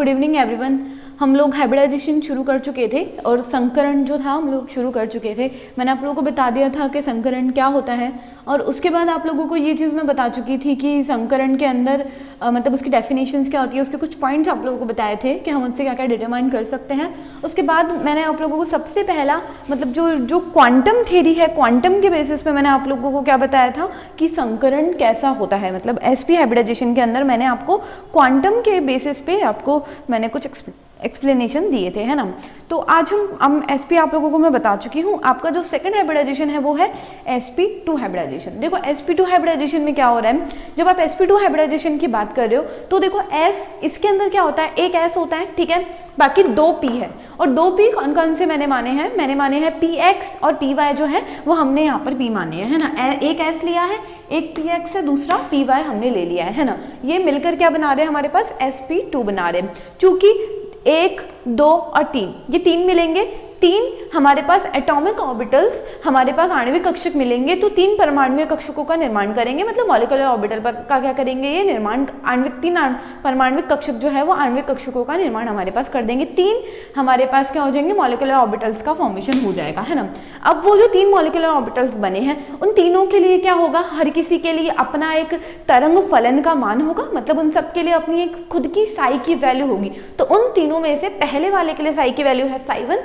Good evening everyone. हम लोग hybridisation शुरू कर चुके थे और संकरण जो था हम लोग शुरू कर चुके थे। मैंने आप लोगों को बता दिया था कि संकरण क्या होता है और उसके बाद आप लोगों को ये चीज़ मैं बता चुकी थी कि संकरण के अंदर मतलब उसकी डेफिनेशंस क्या होती है, उसके कुछ पॉइंट्स आप लोगों को बताए थे कि हम उनसे क्या क्या डिटरमाइन कर सकते हैं। उसके बाद मैंने आप लोगों को सबसे पहला मतलब जो क्वांटम थ्योरी है, क्वांटम के बेसिस पे मैंने आप लोगों को क्या बताया था कि संकरण कैसा होता है। मतलब एसपी हाइब्रिडाइजेशन के अंदर मैंने आपको क्वांटम के बेसिस पे आपको मैंने कुछ एक्सप्लेनेशन दिए थे, है ना। तो आज हम एसपी आप लोगों को मैं बता चुकी हूँ। आपका जो सेकंड हाइब्रिडाइजेशन है वो है sp2 हाइब्रिडाइजेशन। देखो sp2 हाइब्रिडाइजेशन में क्या हो रहा है, जब आप sp2 हाइब्रिडाइजेशन की बात कर रहे हो तो देखो s इसके अंदर क्या होता है, एक s होता है, ठीक है, बाकी दो p है। और दो p कौन कौन से मैंने माने हैं px और py जो है वो हमने यहाँ पर p माने हैं, है ना। एक s लिया है, एक px है, दूसरा py हमने ले लिया है ना। ये मिलकर क्या बना रहे हैं, हमारे पास sp2 बना रहे हैं। चूंकि 1, 2 और 3 ये तीन मिलेंगे, 3 हमारे पास एटॉमिक ऑर्बिटल्स, हमारे पास आणविक कक्षक मिलेंगे तो 3 परमाणुविक कक्षकों का निर्माण करेंगे। मतलब मॉलिक्यूलर ऑर्बिटल का क्या करेंगे, ये निर्माण आणविक 3 परमाणुविक कक्षक जो है वो आणविक कक्षकों का निर्माण हमारे पास कर देंगे। 3 हमारे पास क्या हो जाएंगे, मॉलिक्यूलर ऑर्बिटल्स का फॉर्मेशन हो जाएगा, है ना। अब वो जो 3 मॉलिक्यूलर ऑर्बिटल्स बने हैं उन तीनों के लिए क्या होगा, हर किसी के लिए अपना एक तरंग फलन का मान होगा। मतलब उन सब के लिए अपनी एक खुद की साई की वैल्यू होगी। तो उन तीनों में से पहले वाले के लिए साई की वैल्यू है साई 1,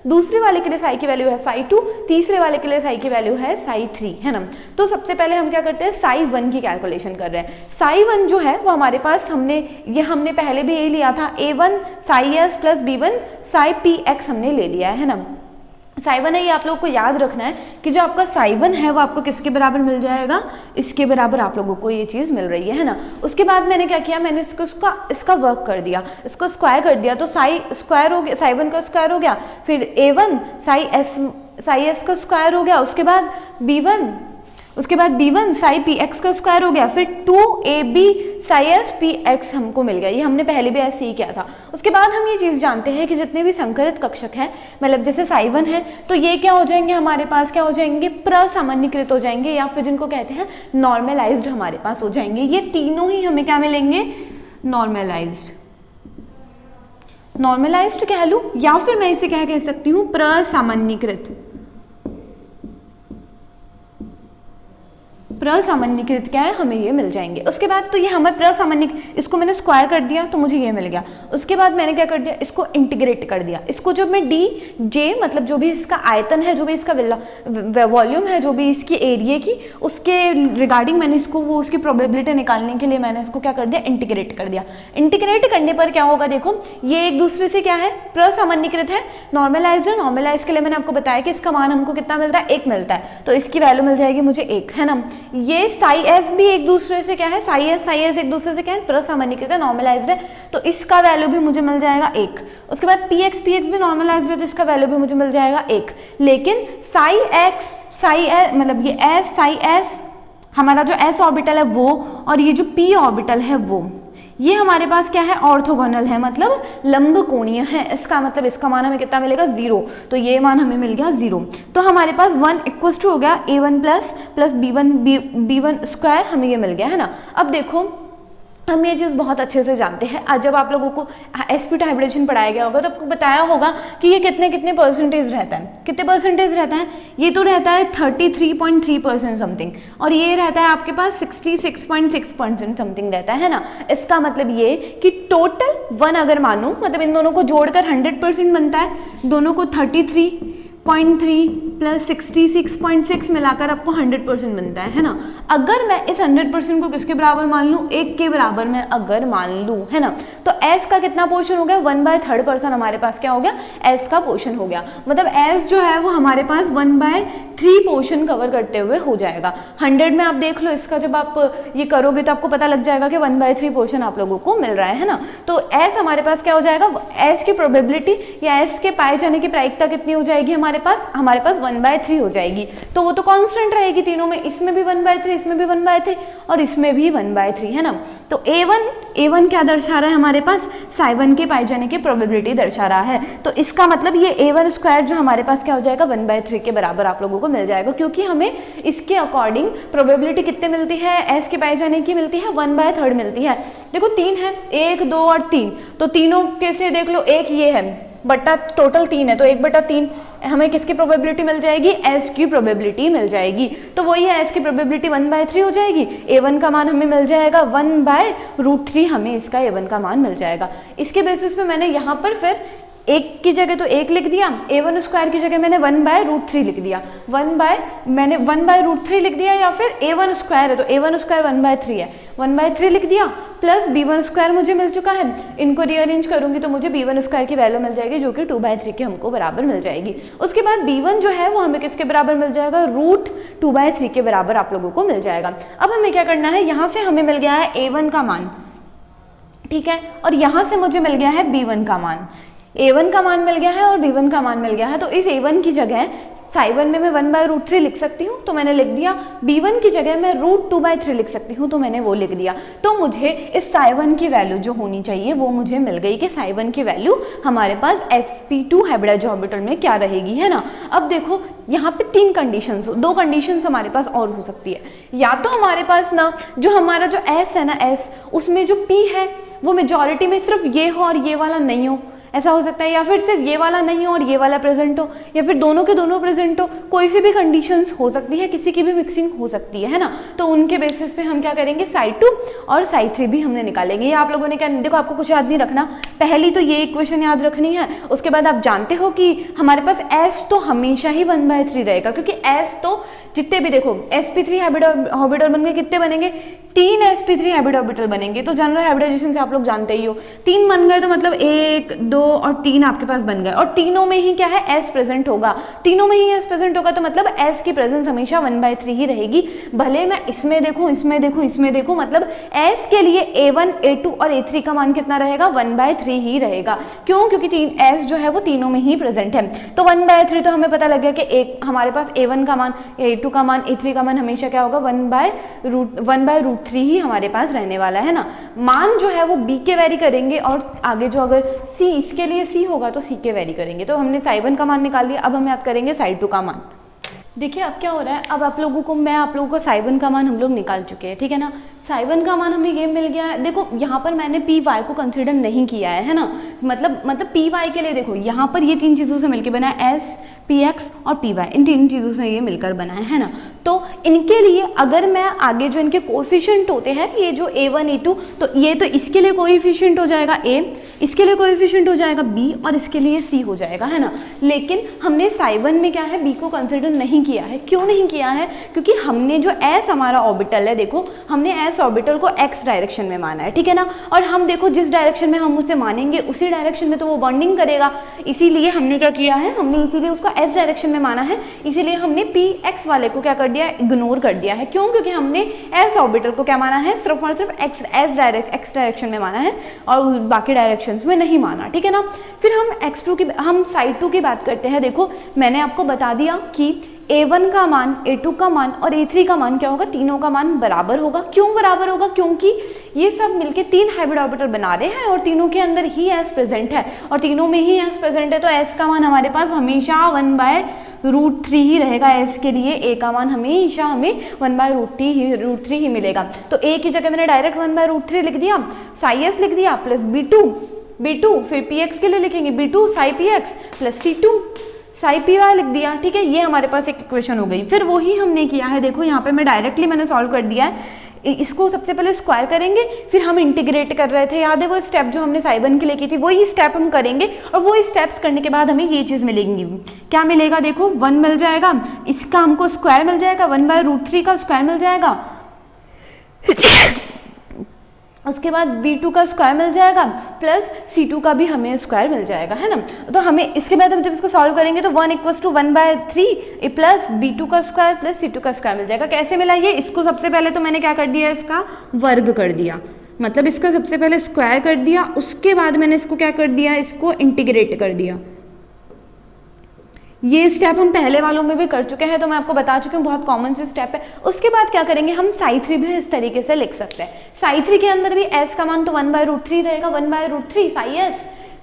दूसरे वाले के लिए साई की वैल्यू है साई 2, तीसरे वाले के लिए साई की वैल्यू है साई 3, है ना। तो सबसे पहले हम क्या करते हैं, साई 1 की कैलकुलेशन कर रहे हैं। साई 1 जो है वो हमारे पास हमने पहले भी यही लिया था, a1 Sai s plus b1 Sai px हमने ले लिया है ना। साई 1 है, ये आप लोगों को याद रखना है कि जो आपका साई 1 है वो आपको किसके बराबर मिल जाएगा, इसके बराबर आप लोगों को ये चीज़ मिल रही है ना। उसके बाद मैंने क्या किया, मैंने इसका वर्क कर दिया, इसको स्क्वायर कर दिया। तो साई स्क्वायर हो गया, साई 1 का स्क्वायर हो गया, फिर a1 साई s का स्क्वायर हो गया, उसके बाद b1 साई px का स्क्वायर हो गया, फिर 2ab साई s px हमको मिल गया। ये हमने पहले भी ऐसे ही किया था। उसके बाद हम ये चीज़ जानते हैं कि जितने भी संकरित कक्षक हैं, मतलब जैसे साई 1 है तो ये क्या हो जाएंगे, हमारे पास क्या हो जाएंगे, प्रसामान्यीकृत हो जाएंगे या फिर जिनको कहते हैं नॉर्मलाइज्ड हमारे पास हो जाएंगे। ये तीनों ही हमें क्या मिलेंगे, नॉर्मलाइज्ड कह लूँ या फिर मैं इसे क्या कह सकती हूँ, प्रसामान्यीकृत क्या है, हमें ये मिल जाएंगे। उसके बाद तो ये हमें इसको मैंने स्क्वायर कर दिया तो मुझे ये मिल गया। उसके बाद मैंने क्या कर दिया, इसको इंटीग्रेट कर दिया। इसको जब मैं j मतलब जो भी इसका आयतन है, जो भी इसका वॉल्यूम है, जो भी इसकी एरिया की, उसके रिगार्डिंग मैंने इसको वो उसकी प्रोबेबिलिटी निकालने के लिए मैंने इसको क्या कर दिया, इंटीग्रेट कर दिया। इंटीग्रेट करने पर क्या होगा, देखो ये एक दूसरे से क्या है, प्रसामान्यीकृत है। नॉर्मलाइज्ड के लिए मैंने आपको बताया कि इसका मान हमको कितना मिलता है, 1 मिलता है, तो इसकी वैल्यू मिल जाएगी मुझे 1, है ना। ये साई s भी एक दूसरे से क्या है, साई s एक दूसरे से क्या है, प्रसामान्यीकृत है, नॉर्मलाइज्ड है, तो इसका वैल्यू भी मुझे मिल जाएगा 1। उसके बाद px भी नॉर्मलाइज्ड है तो इसका वैल्यू भी मुझे मिल जाएगा 1। लेकिन मतलब ये s साई s हमारा जो s ऑर्बिटल है वो, और ये जो p ऑर्बिटल है वो, ये हमारे पास क्या है, ऑर्थोगोनल है, मतलब लंब कोणीय है। इसका मतलब इसका मान हमें कितना मिलेगा, 0। तो ये मान हमें मिल गया 0। तो हमारे पास 1 इक्वल्स टू हो गया a1 प्लस b1 स्क्वायर, हमें ये मिल गया, है ना। अब देखो हम ये चीज़ बहुत अच्छे से जानते हैं। आज जब आप लोगों को sp2 हाइब्रिडेशन पढ़ाया गया होगा तो आपको बताया होगा कि ये कितने परसेंटेज रहता है, कितने परसेंटेज रहता है, ये तो रहता है 33.3% समथिंग, और ये रहता है आपके पास 66.6% समथिंग रहता है ना। इसका मतलब ये कि टोटल 1 अगर मानो, मतलब इन दोनों को जोड़कर 100% बनता है, दोनों को 33.3 प्लस 66.6 मिलाकर आपको 100% बनता है ना। अगर मैं इस 100% को किसके बराबर मान लूँ, 1 के बराबर मैं अगर मान लूँ, है ना, तो s का कितना पोर्शन हो गया, 1/3% हमारे पास क्या हो गया, s का पोर्शन हो गया। मतलब s जो है वो हमारे पास 1/3 पोर्शन कवर करते हुए हो जाएगा। 100 में आप देख लो, इसका जब आप ये करोगे तो आपको पता लग जाएगा कि 1/3 पोर्शन आप लोगों को मिल रहा है ना। तो s हमारे पास क्या हो जाएगा, s की प्रोबेबिलिटी या s के पाए जाने की प्रायिकता कितनी हो जाएगी, हमारे पास 1/3 हो जाएगी। तो वो तो कांस्टेंट रहेगी तीनों में, इसमें भी 1/3, इसमें भी 1/3 और इसमें भी 1/3, है ना। तो A1 क्या दर्शा रहा है हमारे पास, साइवन के पाए जाने की प्रोबेबिलिटी दर्शा रहा है। तो इसका मतलब ये A1 स्क्वायर जो हमारे पास क्या हो जाएगा 1/3 के बराबर आप लोगों को मिल जाएगा, क्योंकि हमें इसके अकॉर्डिंग प्रोबेबिलिटी कितने मिलती है, S के पाए जाने की मिलती है 1/3 मिलती है। देखो 3 है, 1 2 और 3, तो तीनों कैसे देख लो, एक ये है बटा टोटल 3 है, तो 1/3 हमें किसकी प्रोबेबिलिटी मिल जाएगी, S की प्रोबेबिलिटी मिल जाएगी। तो वही है, S की प्रोबेबिलिटी 1/3 हो जाएगी। A1 का मान हमें मिल जाएगा 1/√3, हमें इसका A1 का मान मिल जाएगा। इसके बेसिस पे मैंने यहाँ पर फिर एक की जगह तो 1 लिख दिया, A1 स्क्वायर की जगह मैंने 1/√3 लिख दिया, मैंने 1/√3 लिख दिया, या फिर A1 स्क्वायर है तो A1 स्क्वायर 1/3 है, 1/3 लिख दिया, प्लस B1 स्क्वायर मुझे मिल चुका है। इनको रीअरेंज करूंगी तो मुझे B1 स्क्वायर की वैल्यू मिल जाएगी जो कि 2/3 के हमको बराबर मिल जाएगी। उसके बाद B1 जो है वो हमें किसके बराबर मिल जाएगा, √2/3 के बराबर आप लोगों को मिल जाएगा। अब हमें क्या करना है, यहाँ से हमें मिल गया है A1 का मान, ठीक है, और यहाँ से मुझे मिल गया है B1 का मान। A1 का मान मिल गया है और B1 का मान मिल गया है, तो इस A1 की जगह साइवन में मैं 1/√3 लिख सकती हूँ, तो मैंने लिख दिया। B1 की जगह मैं √2/3 लिख सकती हूँ, तो मैंने वो लिख दिया। तो मुझे इस साइवन की वैल्यू जो होनी चाहिए वो मुझे मिल गई कि साइवन की वैल्यू हमारे पास sp2 हाइब्रिडाइज्ड ऑर्बिटल में क्या रहेगी, है ना। अब देखो यहाँ पे 3 कंडीशंस, 2 कंडीशंस हमारे पास और हो सकती है। या तो हमारे पास ना जो हमारा जो S है ना, S उसमें जो P है वो मेजॉरिटी में सिर्फ ये हो और ये वाला नहीं हो, ऐसा हो सकता है। या फिर सिर्फ ये वाला नहीं हो और ये वाला प्रेजेंट हो, या फिर दोनों के दोनों प्रेजेंट हो, कोई सी भी कंडीशंस हो सकती है, किसी की भी मिक्सिंग हो सकती है ना। तो उनके बेसिस पे हम क्या करेंगे, साइड 2 और साइड 3 भी हमने निकालेंगे। ये आप लोगों ने क्या, देखो आपको कुछ याद नहीं रखना, पहली तो ये इक्वेशन याद रखनी है। उसके बाद आप जानते हो कि हमारे पास S तो हमेशा ही 1/3 रहेगा, क्योंकि S तो जितने भी देखो sp3 ऑर्बिटल बन गए, कितने बनेंगे, 3 sp3 हाइब्रिड ऑर्बिटल बनेंगे। तो जनरल हाइब्रिडाइजेशन से आप लोग जानते ही हो, 3 बन गए तो मतलब 1 2 और 3 आपके पास बन गए, और तीनों में ही क्या है, S प्रेजेंट होगा। तीनों में ही S प्रेजेंट होगा तो मतलब S की प्रेजेंस हमेशा 1/3 ही रहेगी। भले मैं इसमें देखूं, इसमें देखूं, इसमें देखूं, मतलब S के लिए A1 A2 और A3 का मान कितना रहेगा, 1/3 ही रहेगा। क्यों, क्योंकि S जो है वो तीनों में ही प्रेजेंट है। तो 1/3 तो हमें पता लग गया कि एक हमारे पास A1 का मान, A2 का मान, A3 का मान हमेशा क्या होगा, 1/√3 ही हमारे पास रहने वाला है ना। मान जो है वो B के वेरी करेंगे, और आगे जो अगर C, इसके लिए C होगा तो C के वेरी करेंगे। तो हमने साइवन का मान निकाल लिया। अब हम याद करेंगे साइड 2 का मान। देखिए अब क्या हो रहा है, अब आप लोगों को मैं आप लोगों को साइवन का मान हम लोग निकाल चुके हैं, ठीक है ना। साइवन का मान हमें ये मिल गया है। देखो यहाँ पर मैंने पी वाई को कंसिडर नहीं किया है ना, मतलब पी वाई के लिए देखो यहाँ पर ये 3 चीज़ों से मिलकर बना है, एस पी एक्स और पी वाई, इन 3 चीज़ों से ये मिलकर बना है ना। तो इनके लिए अगर मैं आगे जो इनके कोएफिशिएंट होते हैं, ये जो A1 A2, तो ये तो इसके लिए कोएफिशिएंट हो जाएगा A, इसके लिए कोएफिशिएंट हो जाएगा B, और इसके लिए C हो जाएगा, है ना। लेकिन हमने साइवन में क्या है, B को कंसिडर नहीं किया है। क्यों नहीं किया है, क्योंकि हमने जो S हमारा ऑर्बिटल है, देखो हमने S ऑर्बिटल को X डायरेक्शन में माना है, ठीक है ना। और हम देखो जिस डायरेक्शन में हम उसे मानेंगे उसी डायरेक्शन में तो वो बॉन्डिंग करेगा, इसीलिए हमने क्या किया है, हमने इसीलिए उसको S डायरेक्शन में माना है, इसीलिए हमने PX वाले को क्या कर दिया, इग्नोर कर दिया है। क्यों, क्योंकि हमने S ऑर्बिटल को क्या माना है, सिर्फ और सिर्फ X डायरेक्शन में माना है और बाकी डायरेक्शंस में नहीं माना, ठीक है ना। फिर हम साइड 2 की बात करते हैं। देखो मैंने आपको बता दिया कि A1 का मान, A2 का मान और A3 का मान क्या होगा, तीनों का मान बराबर होगा। क्यों बराबर होगा, क्योंकि ये सब मिलके 3 हाइब्रिड ऑर्बिटल बना रहे हैं और तीनों के अंदर ही S प्रेजेंट है, और तीनों में ही S प्रेजेंट है, तो S का मान हमारे पास हमेशा 1/√3 ही रहेगा। S के लिए A का मान हमेशा हमें 1/√3 ही मिलेगा। तो A की जगह मैंने डायरेक्ट 1/√3 लिख दिया, साई S लिख दिया, प्लस B2 फिर PX के लिए लिखेंगे B2 psi PX plus C2 psi P y लिख दिया, ठीक है। ये हमारे पास एक इक्वेशन हो गई। फिर वही हमने किया है, देखो यहाँ पे मैं डायरेक्टली मैंने सॉल्व कर दिया है। इसको सबसे पहले स्क्वायर करेंगे, फिर हम इंटीग्रेट कर रहे थे, याद है वो स्टेप जो हमने साइवन के लिए की थी, वही स्टेप हम करेंगे। और वो स्टेप्स करने के बाद हमें ये चीज़ मिलेगी, क्या मिलेगा, देखो 1 मिल जाएगा, इसका हमको स्क्वायर मिल जाएगा, 1/√3 का स्क्वायर मिल जाएगा, उसके बाद B2 का स्क्वायर मिल जाएगा, प्लस C2 का भी हमें स्क्वायर मिल जाएगा, है ना। तो हमें इसके बाद हम जब इसको सॉल्व करेंगे तो 1 = 1/3 प्लस B2 का स्क्वायर प्लस C2 का स्क्वायर मिल जाएगा। कैसे मिला ये, इसको सबसे पहले तो मैंने क्या कर दिया, इसका वर्ग कर दिया, मतलब इसका सबसे पहले स्क्वायर कर दिया, उसके बाद मैंने इसको क्या कर दिया, इसको इंटीग्रेट कर दिया। ये स्टेप हम पहले वालों में भी कर चुके हैं, तो मैं आपको बता चुकी हूँ, बहुत कॉमन सी स्टेप है। उसके बाद क्या करेंगे, हम साई 3 भी इस तरीके से लिख सकते हैं। साई 3 के अंदर भी s का मान तो 1/√3 रहेगा, 1/√3 साई s,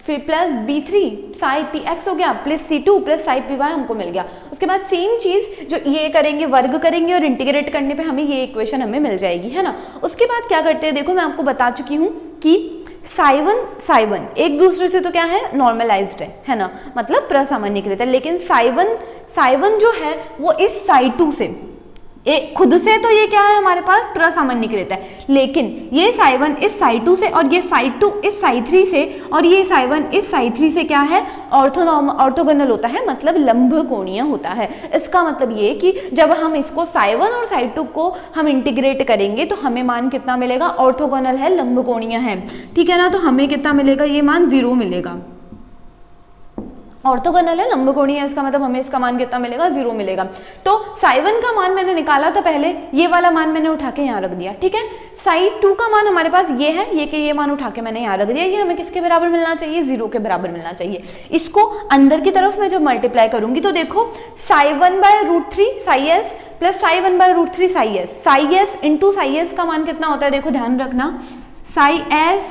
फिर प्लस b3 साई px हो गया, plus c2 plus psi py हमको मिल गया। उसके बाद सेम चीज जो ये करेंगे, वर्ग करेंगे और इंटीग्रेट करने पे हमें ये इक्वेशन हमें मिल जाएगी, है ना। उसके बाद क्या करते हैं, देखो मैं आपको बता चुकी हूँ कि साई 1 एक दूसरे से तो क्या है, नॉर्मलाइज्ड है ना, मतलब प्रसामान्यीकृत है। लेकिन साई 1 जो है वो इस साई 2 से खुद से तो ये क्या है हमारे पास, प्रसामान्यीकृत है, लेकिन ये साई 1 इस साई 2 से और ये साई 2 इस साई 3 से और ये साई 1 इस साई 3 से क्या है, ऑर्थोगोनल होता है, मतलब लंब कोणीय होता है। इसका मतलब ये कि जब हम इसको साई 1 और साई 2 को हम इंटीग्रेट करेंगे तो हमें मान कितना मिलेगा, ऑर्थोगोनल है, लंब कोणीय है, ठीक है ना। तो हमें कितना मिलेगा, ये मान 0 मिलेगा। ऑर्थोगोनल है, लंबकोणीय है, इसका मतलब हमें इसका मान कितना मिलेगा, 0 मिलेगा। तो साई 1 का मान मैंने निकाला था पहले, ये वाला मान मैंने उठा के यहाँ रख दिया, ठीक है। साई 2 का मान हमारे पास ये है, ये मान उठा के मैंने यहाँ रख दिया। ये हमें किसके बराबर मिलना चाहिए, 0 के बराबर मिलना चाहिए। इसको अंदर की तरफ मैं जब मल्टीप्लाई करूंगी तो देखो Sai 1/√3 Sai s plus psi 1/√3 Sai s into Sai s का मान कितना होता है, देखो ध्यान रखना, साई s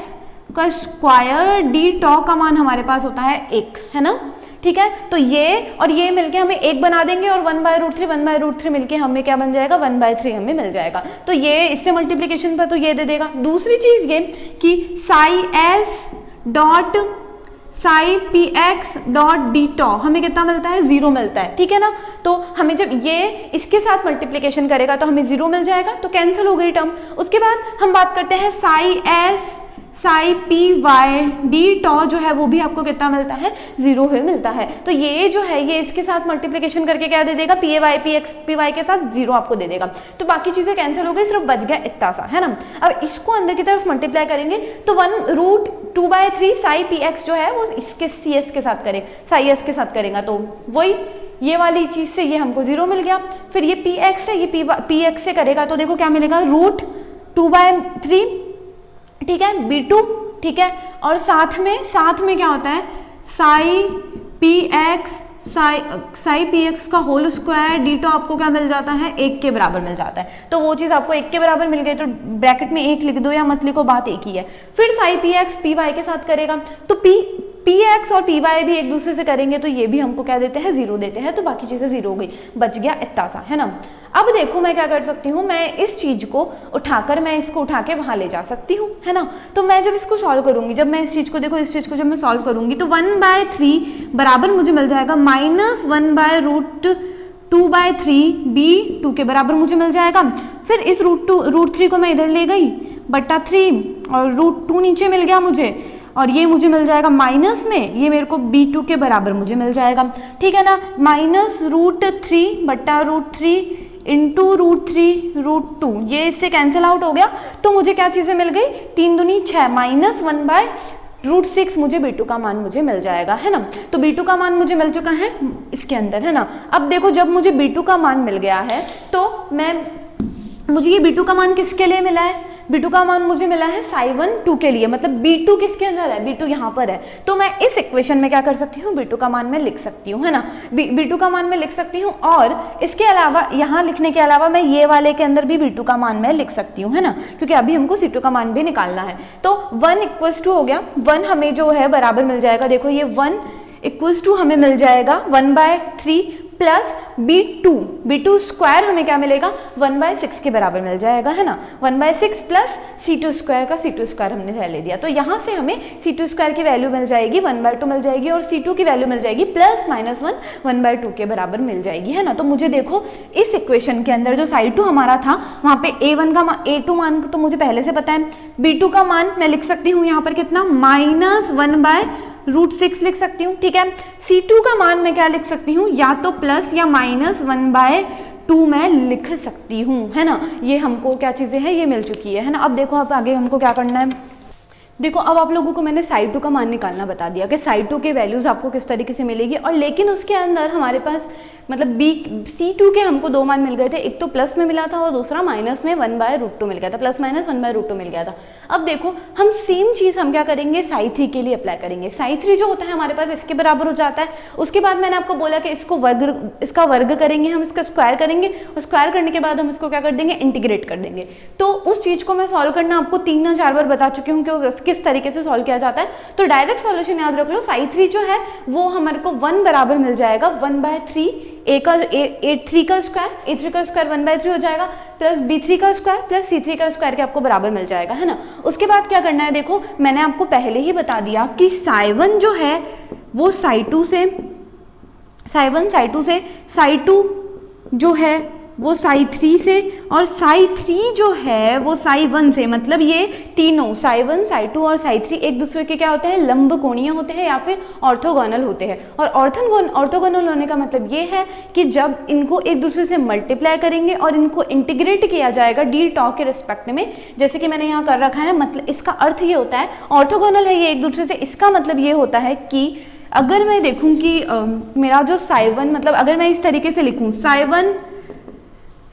का स्क्वायर डी टॉ का मान हमारे पास होता है 1, है ना, ठीक है। तो ये और ये मिलके हमें 1 बना देंगे और 1/√3 मिलके हमें क्या बन जाएगा, 1/3 हमें मिल जाएगा। तो ये इससे मल्टीप्लिकेशन पर तो ये दे देगा। दूसरी चीज ये कि psi s dot psi px dot D tau हमें कितना मिलता है, 0 मिलता है, ठीक है ना। तो हमें जब ये इसके साथ मल्टीप्लिकेशन करेगा तो हमें 0 मिल जाएगा, तो कैंसिल हो गई टर्म। उसके बाद हम बात करते हैं psi s psi P Y D tau जो है वो भी आपको कितना मिलता है, 0 ही मिलता है। तो ये जो है ये इसके साथ मल्टीप्लिकेशन करके क्या दे देगा, p a y p x p y के साथ 0 आपको दे देगा। तो बाकी चीजें कैंसिल हो गई, सिर्फ बच गया इतना सा, है ना। अब इसको अंदर की तरफ मल्टीप्लाई करेंगे तो 1√2/3 साई पी एक्स जो है वो इसके सी एस के साथ करे, साई एस के साथ करेगा, तो वही ये वाली चीज से ये हमको 0 मिल गया। फिर ये पी एक्स से ये पी एक्स से करेगा तो देखो क्या मिलेगा, √2/3, ठीक है, b2, ठीक है। और साथ में क्या होता है, साई पी एक्स का होल स्क्वायर डी टॉ आपको क्या मिल जाता है, 1 के बराबर मिल जाता है। तो वो चीज़ आपको 1 के बराबर मिल गई तो ब्रैकेट में 1 लिख दो या मत लिखो, बात एक ही है। फिर psi p x p y के साथ करेगा तो पी एक्स और पी वाई भी एक दूसरे से करेंगे तो ये भी हमको क्या देते हैं, 0 देते हैं। तो बाकी चीज़ें 0 हो गई, बच गया इतना सा, है ना। अब देखो मैं क्या कर सकती हूँ, मैं इस चीज को उठाकर मैं इसको उठा के वहां ले जा सकती हूँ, है ना। तो मैं जब इसको सॉल्व करूंगी, जब मैं इस चीज को देखो, इस चीज को जब मैं सॉल्व करूंगी तो 1/3 बराबर मुझे मिल जाएगा -1/√2/3 b2 के बराबर मुझे मिल जाएगा। फिर इस √3 को मैं इधर ले गई बट्टा 3 और √2 नीचे मिल गया मुझे, और ये मुझे मिल जाएगा माइनस में, ये मेरे को b2 के बराबर मुझे मिल जाएगा, ठीक है ना। -√3 बट्टा √3 इंटू √3 ये इससे कैंसिल आउट हो गया। तो मुझे क्या चीज़ें मिल गई, 3 दूनी 6 -1/√6 मुझे b2 का मान मुझे मिल जाएगा, है ना। तो b2 का मान मुझे मिल चुका है इसके अंदर, है ना। अब देखो जब मुझे b2 का मान मिल गया है तो मुझे ये b2 का मान किसके लिए मिला है, b2 का मान मुझे मिला है साई 1 2 के लिए, मतलब b2 किसके अंदर है, b2 यहाँ पर है। तो मैं इस इक्वेशन में क्या कर सकती हूँ, b2 का मान मैं लिख सकती हूँ, है ना। b2 का मान मैं लिख सकती हूँ, और इसके अलावा यहाँ लिखने के अलावा मैं ये वाले के अंदर भी b2 का मान मैं लिख सकती हूँ, है ना, क्योंकि अभी हमको c2 का मान भी निकालना है। तो 1 = हो गया, 1 हमें जो है बराबर मिल जाएगा, देखो ये 1 = हमें मिल जाएगा 1/3 प्लस b2 स्क्वायर हमें क्या मिलेगा, 1/6 के बराबर मिल जाएगा, है ना। 1/6 प्लस c2 स्क्वायर का c2 स्क्वायर हमने ले लिया, तो यहाँ से हमें c2 स्क्वायर की वैल्यू मिल जाएगी 1/2 मिल जाएगी, और c2 की वैल्यू मिल जाएगी +-1 1/2 के बराबर मिल जाएगी, है ना। तो मुझे देखो इस इक्वेशन के अंदर जो साई 2 हमारा था वहाँ पे a2 मान तो मुझे पहले से पता है, b2 का मान मैं लिख सकती हूँ यहाँ पर कितना, -1/√6 लिख सकती हूँ, ठीक है। c2 का मान मैं क्या लिख सकती हूँ, या तो प्लस या -1/2 मैं लिख सकती हूँ, है ना। ये हमको क्या चीज़ें हैं, ये मिल चुकी है ना। अब देखो अब आगे हमको क्या करना है, देखो अब आप लोगों को मैंने साई 2 का मान निकालना बता दिया कि साई 2 के वैल्यूज़ आपको किस तरीके से मिलेगी, और लेकिन उसके अंदर हमारे पास मतलब बी C2 के हमको 2 मान मिल गए थे, एक तो प्लस में मिला था और दूसरा माइनस में 1/√2 मिल गया था, प्लस माइनस 1/√2 मिल गया था। अब देखो हम सेम चीज़ हम क्या करेंगे psi3 के लिए अप्लाई करेंगे। psi3 जो होता है हमारे पास इसके बराबर हो जाता है। उसके बाद मैंने आपको बोला कि इसका वर्ग करेंगे, हम इसका स्क्वायर करेंगे और स्क्वायर करने के बाद हम इसको क्या कर देंगे, इंटीग्रेट कर देंगे। तो उस चीज़ को मैं सॉल्व करना आपको 3 या 4 बार बता चुकी हूँ कि किस तरीके से सॉल्व किया जाता है। तो डायरेक्ट सॉल्यूशन याद रख लो, psi3 जो है वो हमारे को 1 बराबर मिल जाएगा 1/3 A3 का स्क्वायर, A3 का स्क्वायर 1/3 हो जाएगा, प्लस B3 का स्क्वायर प्लस C3 का स्क्वायर के आपको बराबर मिल जाएगा, है ना। उसके बाद क्या करना है, देखो मैंने आपको पहले ही बता दिया कि psi1 जो है वो psi2 से, psi2 जो है वो psi3 से, और psi3 जो है वो psi1 से। मतलब ये तीनों psi1, psi2 और psi3 एक दूसरे के क्या होते हैं, लंब कोणीय होते हैं या फिर ऑर्थोगोनल होते हैं। और ऑर्थोगोनल होने का मतलब ये है कि जब इनको एक दूसरे से मल्टीप्लाई करेंगे और इनको इंटीग्रेट किया जाएगा डी टॉ के रिस्पेक्ट में, जैसे कि मैंने यहाँ कर रखा है, मतलब इसका अर्थ ये होता है, ऑर्थोगोनल है ये एक दूसरे से, इसका मतलब ये होता है कि अगर मैं देखूँ कि मेरा जो psi1, मतलब अगर मैं इस तरीके से लिखूँ psi1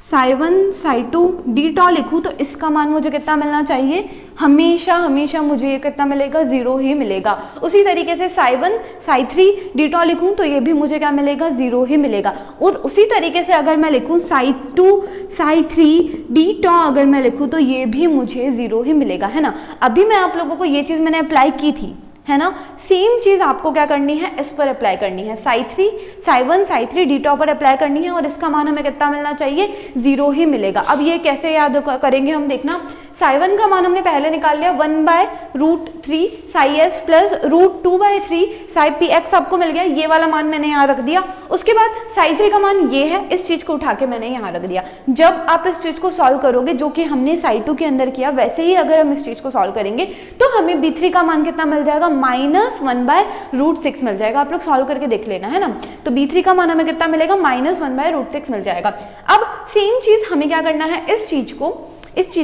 psi2 डी टॉ लिखूँ तो इसका मान मुझे कितना मिलना चाहिए, हमेशा मुझे ये कितना मिलेगा, 0 ही मिलेगा। उसी तरीके से psi1 psi3 डी टॉ लिखूँ तो ये भी मुझे क्या मिलेगा, 0 ही मिलेगा। और उसी तरीके से अगर मैं लिखूँ psi2 psi3 डी टॉ अगर मैं लिखूँ तो ये भी मुझे 0 ही मिलेगा, है ना। अभी मैं आप लोगों को ये चीज़ मैंने अप्लाई की थी, है ना। सेम चीज़ आपको क्या करनी है, इस पर अप्लाई करनी है, psi1 psi3 डी टॉ पर अप्लाई करनी है और इसका मान हमें कितना मिलना चाहिए, 0 ही मिलेगा। अब ये कैसे याद करेंगे हम, देखना psi1 का मान हमने पहले निकाल लिया 1/√3 psi प्लस √2/3 psi px आपको मिल गया, ये वाला मान मैंने यहाँ रख दिया। उसके बाद psi3 का मान ये है, इस चीज़ को उठा के मैंने यहाँ रख दिया। जब आप इस चीज़ को सॉल्व करोगे जो कि हमने psi2 के अंदर किया, वैसे ही अगर हम इस चीज़ को सॉल्व करेंगे तो हमें b3 का मान कितना मिल जाएगा, -1/√6 मिल जाएगा। आप लोग सॉल्व करके देख लेना, है ना। तो b3 का मान हमें कितना मिलेगा, -1/√6 मिल जाएगा। अब सेम चीज़ हमें क्या करना है, इस चीज़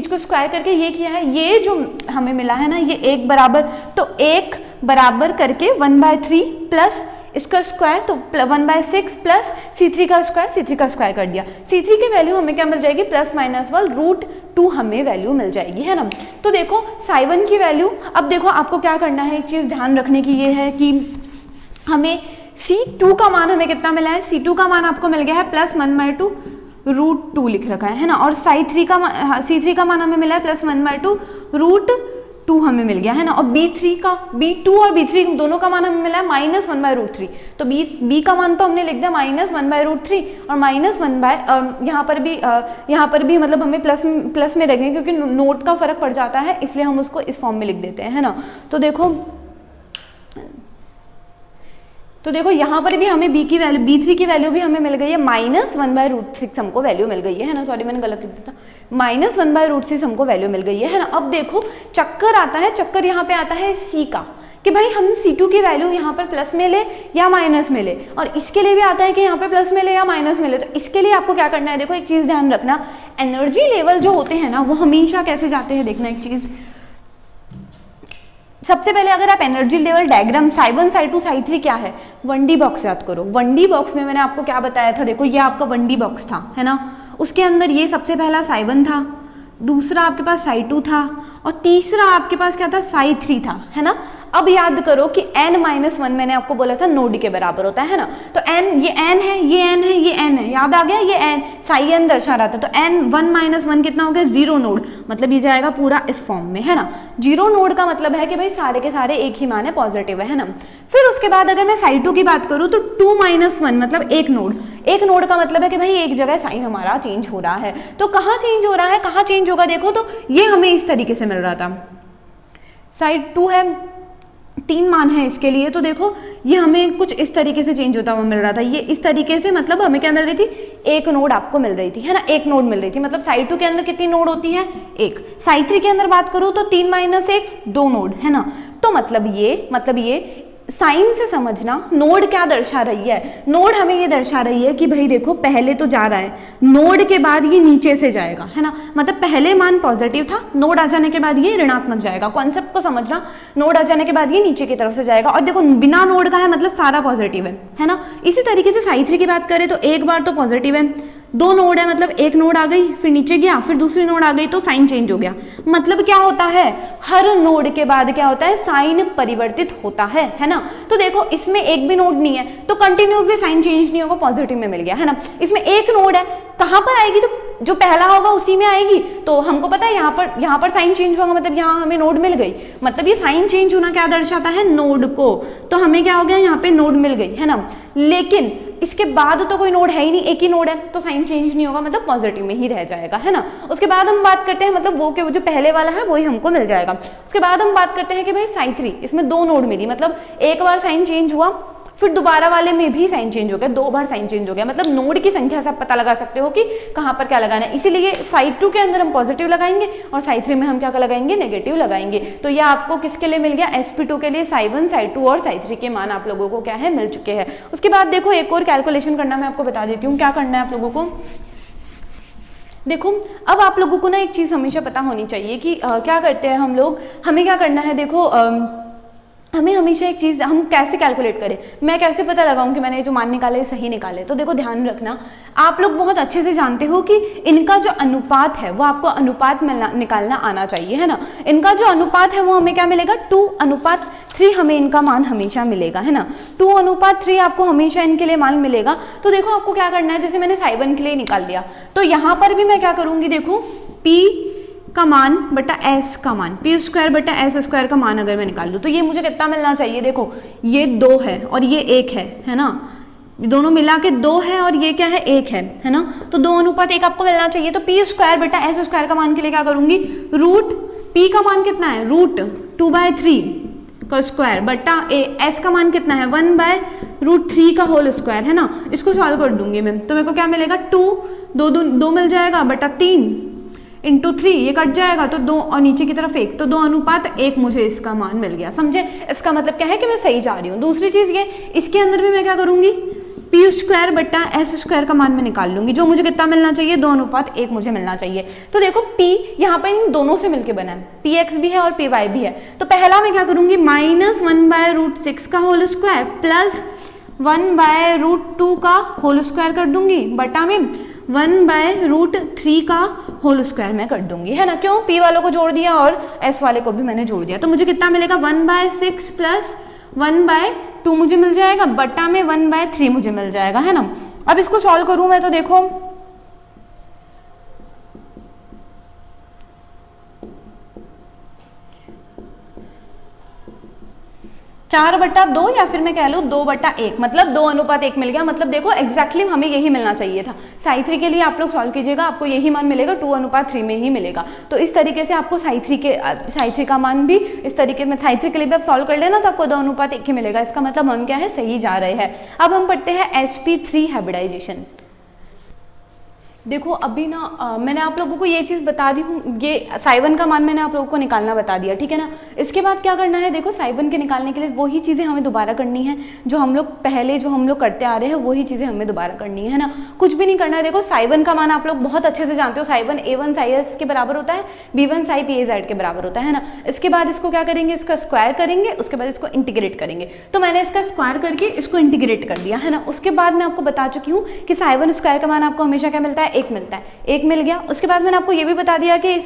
को स्क्वायर करके ये किया है, ये जो हमें मिला है ना, ये 1 बराबर, तो 1 बराबर करके 1/3 प्लस इसका स्क्वायर तो 1/6 प्लस C3 का स्क्वायर कर दिया। C3 की वैल्यू हमें क्या मिल जाएगी, +-1/√2 हमें वैल्यू मिल जाएगी, है ना। तो देखो psi1 की वैल्यू, अब देखो आपको क्या करना है, एक चीज़ ध्यान रखने की ये है कि हमें C2 का मान हमें कितना मिला है, C2 का मान आपको मिल गया है +1/√2 लिख रखा है ना। और C3 का मान हमें मिला है +1/√2 हमें मिल गया, है ना। और B2 और B3 दोनों का मान हमें मिला है -1/√3। तो B का मान तो हमने लिख दिया -1/√3 और यहाँ पर भी मतलब हमें प्लस में रखेंगे क्योंकि नोट का फर्क पड़ जाता है, इसलिए हम उसको इस फॉर्म में लिख देते हैं, है ना। तो देखो यहाँ पर भी हमें B3 की वैल्यू भी हमें मिल गई है, -1/√6 हमको वैल्यू मिल गई है ना। सॉरी मैंने गलत लिख दिया था, -1/√6 हमको वैल्यू मिल गई है ना। अब देखो चक्कर आता है, चक्कर यहाँ पे आता है C का, कि भाई हम C2 की वैल्यू यहाँ पर प्लस में ले या माइनस में ले, और इसके लिए भी आता है कि यहाँ पे प्लस में ले या माइनस में ले। तो इसके लिए आपको क्या करना है, देखो एक चीज़ ध्यान रखना, एनर्जी लेवल जो होते हैं ना वो हमेशा कैसे जाते हैं, देखना एक चीज़। सबसे पहले अगर आप energy level diagram psi1 psi2 psi3 क्या है, 1D बॉक्स याद करो। 1D बॉक्स में मैंने आपको क्या बताया था, देखो ये आपका 1D बॉक्स था, है ना। उसके अंदर ये सबसे पहला psi1 था, दूसरा आपके पास psi2 था और तीसरा आपके पास क्या था, psi3 था, है ना। अब याद करो कि n-1 मैंने आपको बोला था नोड के बराबर होता है ना। तो n, ये n है, ये n है, ये n है, याद आ गया, ये n psi n दर्शा रहा था। तो n1 - 1 कितना हो गया, 0 नोड, मतलब ये जाएगा पूरा इस फॉर्म में, है ना। 0 नोड का मतलब है कि भाई सारे के सारे एक ही मान है, पॉजिटिव है ना। फिर उसके बाद अगर मैं psi2 की बात करूँ तो 2 - 1 मतलब एक नोड का मतलब है कि भाई एक जगह साइन हमारा चेंज हो रहा है। तो कहाँ चेंज हो रहा है, कहाँ चेंज होगा, देखो तो ये हमें इस तरीके से मिल रहा था, psi2 है, 3 मान है इसके लिए, तो देखो ये हमें कुछ इस तरीके से चेंज होता हुआ मिल रहा था। ये इस तरीके से मतलब हमें क्या मिल रही थी, एक नोड आपको मिल रही थी, है ना, एक नोड मिल रही थी। मतलब psi2 के अंदर कितनी नोड होती है, एक। psi3 के अंदर बात करूँ तो 3 - 1 2 नोड, है ना। तो मतलब ये साइन से समझना नोड क्या दर्शा रही है। नोड हमें ये दर्शा रही है कि भाई देखो पहले तो जा रहा है, नोड के बाद ये नीचे से जाएगा, है ना, मतलब पहले मान पॉजिटिव था, नोड आ जाने के बाद ये ऋणात्मक जाएगा। कॉन्सेप्ट को समझना, नोड आ जाने के बाद ये नीचे की तरफ से जाएगा, और देखो बिना नोड का है मतलब सारा पॉजिटिव है ना। इसी तरीके से साई 3 की बात करें तो एक बार तो पॉजिटिव है, दो नोड है मतलब एक नोड आ गई फिर नीचे गया फिर दूसरी नोड आ गई तो साइन चेंज हो गया। मतलब क्या होता है, हर नोड के बाद क्या होता है, साइन परिवर्तित होता है ना। तो देखो इसमें एक भी नोड नहीं है तो कंटिन्यूसली साइन चेंज नहीं होगा, पॉजिटिव में मिल गया, है ना। इसमें एक नोड है, कहां पर आएगी, तो जो पहला होगा उसी में आएगी। तो हमको पता है यहाँ पर साइन चेंज होगा, मतलब यहाँ हमें नोड मिल गई, मतलब ये साइन चेंज होना क्या दर्शाता है, नोड को। तो हमें क्या हो गया, यहाँ पे नोड मिल गई, है ना। लेकिन इसके बाद तो कोई नोड है ही नहीं, एक ही नोड है तो साइन चेंज नहीं होगा, मतलब पॉजिटिव में ही रह जाएगा, है ना। उसके बाद हम बात करते हैं, मतलब वो जो पहले वाला है वही हमको मिल जाएगा। उसके बाद हम बात करते हैं कि भाई साई 3, इसमें दो नोड मिली, मतलब एक बार साइन चेंज हुआ फिर दोबारा वाले में भी साइन चेंज हो गया, दो बार साइन चेंज हो गया, मतलब नोड की संख्या से आप पता लगा सकते हो कि कहाँ पर क्या लगाना है। इसीलिए साई 2 के अंदर हम पॉजिटिव लगाएंगे और साई 3 में हम क्या लगाएंगे, नेगेटिव लगाएंगे। तो ये आपको किसके लिए मिल गया, sp2 के लिए साई 1, साई 2 और साई 3 के मान आप लोगों को क्या है, मिल चुके हैं। उसके बाद देखो एक और कैलकुलेशन करना मैं आपको बता देती हूँ, क्या करना है आप लोगों को। देखो अब आप लोगों को ना एक चीज़ हमेशा पता होनी चाहिए कि क्या करते हैं हम लोग, हमें क्या करना है, देखो हमें हमेशा एक चीज़, हम कैसे कैलकुलेट करें, मैं कैसे पता लगाऊं कि मैंने जो मान निकाले सही निकाले। तो देखो ध्यान रखना, आप लोग बहुत अच्छे से जानते हो कि इनका जो अनुपात है वो आपको अनुपात निकालना आना चाहिए, है ना। इनका जो अनुपात है वो हमें क्या मिलेगा, 2:3 हमें इनका मान हमेशा मिलेगा, है ना। 2:3 आपको हमेशा इनके लिए मान मिलेगा। तो देखो आपको क्या करना है, जैसे मैंने साई 1 के लिए निकाल दिया तो यहाँ पर भी मैं क्या करूँगी, देखो p का मान बटा s का मान, p² बटा s² का मान अगर मैं निकाल दूँ तो ये मुझे कितना मिलना चाहिए, देखो ये 2 है और ये 1 है ना, दोनों मिला के 2 है और ये क्या है, 1 है ना। तो 2:1 आपको मिलना चाहिए। तो p² बटा s² का मान के लिए क्या करूँगी, रूट p का मान कितना है, रूट 2/3 का स्क्वायर बटा s का मान कितना है, 1/√3 का होल स्क्वायर, है ना। इसको सॉल्व कर दूंगी मैं तो मेरे को क्या मिलेगा, 2 मिल जाएगा बटा 3 इंटू 3, ये कट जाएगा तो 2 और नीचे की तरफ 1, तो 2:1 मुझे इसका मान मिल गया, समझे। इसका मतलब क्या है कि मैं सही जा रही हूँ। दूसरी चीज़ ये, इसके अंदर भी मैं क्या करूँगी, p² बटा s² का मान मैं निकाल लूंगी, जो मुझे कितना मिलना चाहिए, 2:1 मुझे मिलना चाहिए। तो देखो p यहाँ पर इन दोनों से मिलके बना है, px भी है और py भी है। तो पहला मैं क्या करूँगी, -1/√6 का होल स्क्वायर प्लस 1/√2 का होल स्क्वायर कर दूंगी, बटा में 1/√3 का होल स्क्वायर मैं कर दूंगी, है ना। क्यों, p वालों को जोड़ दिया और s वाले को भी मैंने जोड़ दिया। तो मुझे कितना मिलेगा, 1/6 प्लस 1/2 मुझे मिल जाएगा, बटा में 1/3 मुझे मिल जाएगा, है ना। अब इसको सॉल्व करूं मैं तो देखो 4/2 या फिर मैं कह लूँ 2/1, मतलब 2:1 मिल गया। मतलब देखो एग्जैक्टली हमें यही मिलना चाहिए था। साई 3 के लिए आप लोग सॉल्व कीजिएगा, आपको यही मान मिलेगा, 2:3 में ही मिलेगा। तो इस तरीके से आपको साई 3 का मान भी इस तरीके में, साई 3 के लिए भी आप सॉल्व कर लेना तो आपको 2:1 ही मिलेगा। इसका मतलब हम क्या है, सही जा रहे हैं। अब हम पढ़ते हैं sp3 हाइब्रिडाइजेशन। देखो अभी ना मैंने आप लोगों को ये चीज़ बता दी हूँ, ये साई 1 का मान मैंने आप लोगों को निकालना बता दिया, ठीक है ना। इसके बाद क्या करना है, देखो साई 1 के निकालने के लिए वही चीज़ें हमें दोबारा करनी है जो हम लोग पहले करते आ रहे हैं, वही चीज़ें हमें दोबारा करनी है ना। कुछ भी नहीं करना है। देखो साई 1 का मान आप लोग बहुत अच्छे से जानते हो, साई 1 a1 साई s के बराबर होता है, b1 Sai p a z के बराबर होता है ना। इसके बाद इसको क्या करेंगे, इसका स्क्वायर करेंगे, उसके बाद इसको इंटीग्रेट करेंगे। तो मैंने इसका स्क्वायर करके इसको इंटीग्रेट कर दिया, है ना। उसके बाद मैं आपको बता चुकी हूँ कि साई 1 स्क्वायर का मान आपको हमेशा क्या मिलता है, 1 मिलता है, 1 मिल गया। उसके बाद मैंने आपको ये भी बता दिया कि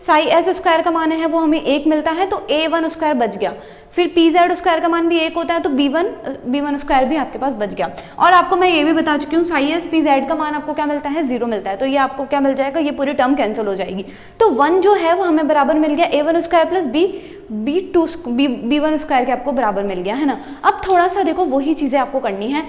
साई s स्क्वायर का मान है वो हमें 1 मिलता है, तो a1 स्क्वायर बच गया। फिर pz स्क्वायर का मान भी 1 होता है, तो b1 स्क्वायर भी आपके पास बच गया। और आपको मैं ये भी बता चुकी हूँ साई s pz का मान आपको क्या मिलता है, 0 मिलता है। तो ये आपको क्या मिल जाएगा, ये पूरी टर्म कैंसिल हो जाएगी। तो 1 जो है वो हमें बराबर मिल गया a1 square plus b1 square के आपको बराबर मिल गया, है ना। अब थोड़ा सा देखो वही चीज़ें आपको करनी है।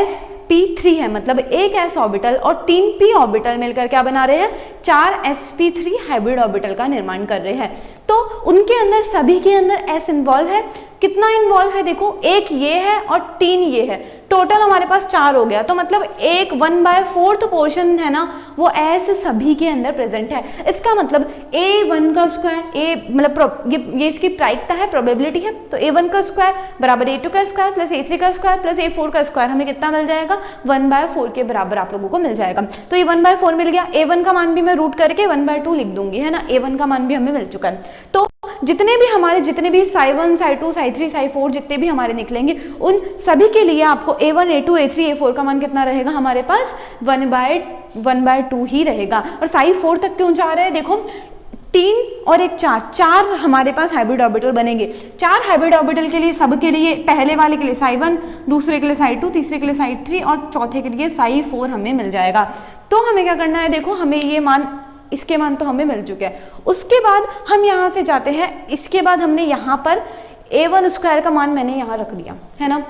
sp3 है, मतलब एक s ऑर्बिटल और 3 p ऑर्बिटल मिलकर क्या बना रहे हैं, 4 sp3 हाइब्रिड ऑर्बिटल का निर्माण कर रहे हैं। तो उनके अंदर सभी के अंदर s इन्वॉल्व है, कितना इन्वॉल्व है देखो, एक ये है और 3 ये है, टोटल हमारे पास 4 हो गया। तो मतलब एक 1/4 पोर्शन है ना वो ऐसे सभी के अंदर प्रेजेंट है। इसका मतलब a1 का स्क्वायर, a मतलब ये इसकी प्रायिकता है, प्रोबेबिलिटी है। तो a1 का स्क्वायर बराबर a2 का स्क्वायर प्लस a3 का स्क्वायर प्लस a4 का स्क्वायर, हमें कितना मिल जाएगा 1/4 के बराबर आप लोगों को मिल जाएगा। तो ये 1/4 मिल गया। a1 का मान भी मैं रूट करके 1/2 लिख दूंगी, है ना, a1 का मान भी हमें मिल चुका है। तो जितने भी psi1 psi2 psi3 psi4 जितने भी हमारे निकलेंगे उन सभी के लिए आपको a1 a2 a3 a4 का मान कितना रहेगा हमारे पास 1/2 ही रहेगा। और psi4 तक क्यों जा रहे हैं, देखो 3 और एक 4 हमारे पास हाइब्रिड ऑर्बिटल बनेंगे। 4 हाइब्रिड ऑर्बिटल के लिए, सब के लिए, पहले वाले के लिए psi1, दूसरे के लिए psi2, तीसरे के लिए psi3 और चौथे के लिए psi4 हमें मिल जाएगा। तो हमें क्या करना है, देखो हमें ये मान, इसके मान तो हमें मिल चुके हैं। उसके बाद हम यहाँ से जाते हैं, इसके बाद हमने यहाँ पर a1 स्क्वायर का मान मैंने यहाँ रख दिया, है ना,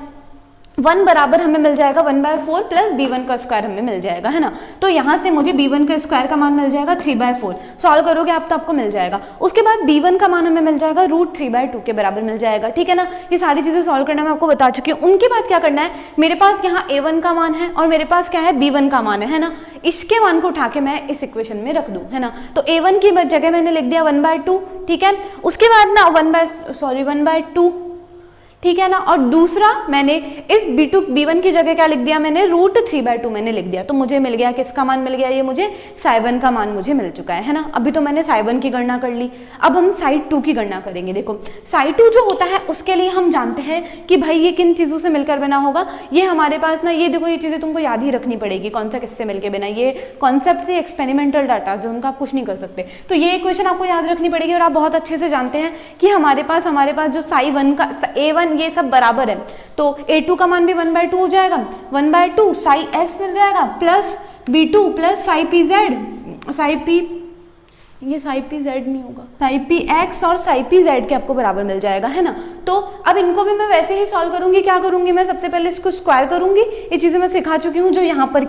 1 बराबर हमें मिल जाएगा 1/4 प्लस b1 का स्क्वायर हमें मिल जाएगा, है ना। तो यहाँ से मुझे b1 का स्क्वायर का मान मिल जाएगा 3/4, सॉल्व करोगे आप तो आपको मिल जाएगा। उसके बाद b1 का मान हमें मिल जाएगा √3/2 के बराबर मिल जाएगा, ठीक है ना। ये सारी चीज़ें सॉल्व करना मैं आपको बता चुकी हूँ। उनके बाद क्या करना है, मेरे पास यहाँ a1 का मान है और मेरे पास क्या है b1 का मान है ना, इसके मान को उठा के मैं इस इक्वेशन में रख दूं, है ना। तो a1 की जगह मैंने लिख दिया 1/2, ठीक है। उसके बाद ना 1/2, ठीक है ना। और दूसरा मैंने इस b1 की जगह क्या लिख दिया, मैंने √3/2 मैंने लिख दिया। तो मुझे मिल गया, किसका मान मिल गया, ये मुझे psi1 का मान मुझे मिल चुका है ना। अभी तो मैंने psi1 की गणना कर ली, अब हम psi2 की गणना करेंगे। देखो psi2 जो होता है उसके लिए हम जानते हैं कि भाई ये किन चीज़ों से मिलकर बना होगा। ये हमारे पास ना, ये देखो ये चीज़ें तुमको याद ही रखनी पड़ेगी, कौन सा किससे मिलकर बना। ये कॉन्सेप्ट से एक्सपेरिमेंटल डाटा जो उनका आप कुछ नहीं कर सकते। तो ये इक्वेशन आपको याद रखनी पड़ेगी और आप बहुत अच्छे से जानते हैं कि हमारे पास जो psi1 का a1 ये सब बराबर है। तो a2 का मान भी 1/2 हो जाएगा, 1/2 psi s मिल जाएगा plus b2 plus psi p, ये psi p z नहीं होगा, psi p x और psi p z के आपको बराबर मिल जाएगा, है ना। तो अब इनको भी मैं वैसे ही सॉल्व करूंगी। क्या करूंगी मैं, सबसे पहले इसको स्क्वायर करूंगी। ये चीज़ें मैं सिखा चुकी हूँ, जो यहाँ पर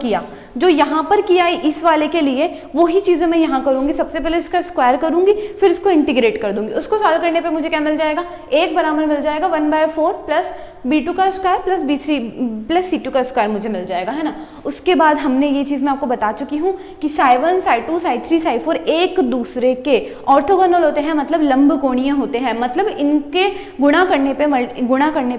किया इस वाले के लिए वही चीज़ें मैं यहाँ करूंगी। सबसे पहले इसका स्क्वायर करूंगी, फिर इसको इंटीग्रेट कर दूंगी। उसको सॉल्व करने पे मुझे क्या मिल जाएगा, 1 बराबर मिल जाएगा 1/4 प्लस b2 का square plus b3 plus c2 का स्क्वायर मुझे मिल जाएगा, है ना। उसके बाद हमने ये चीज़ मैं आपको बता चुकी हूँ कि psi1 psi2 psi3 psi4 एक दूसरे के ऑर्थोगोनल होते हैं, मतलब लंबकोणीय होते हैं। मतलब इनके गुणा करने पे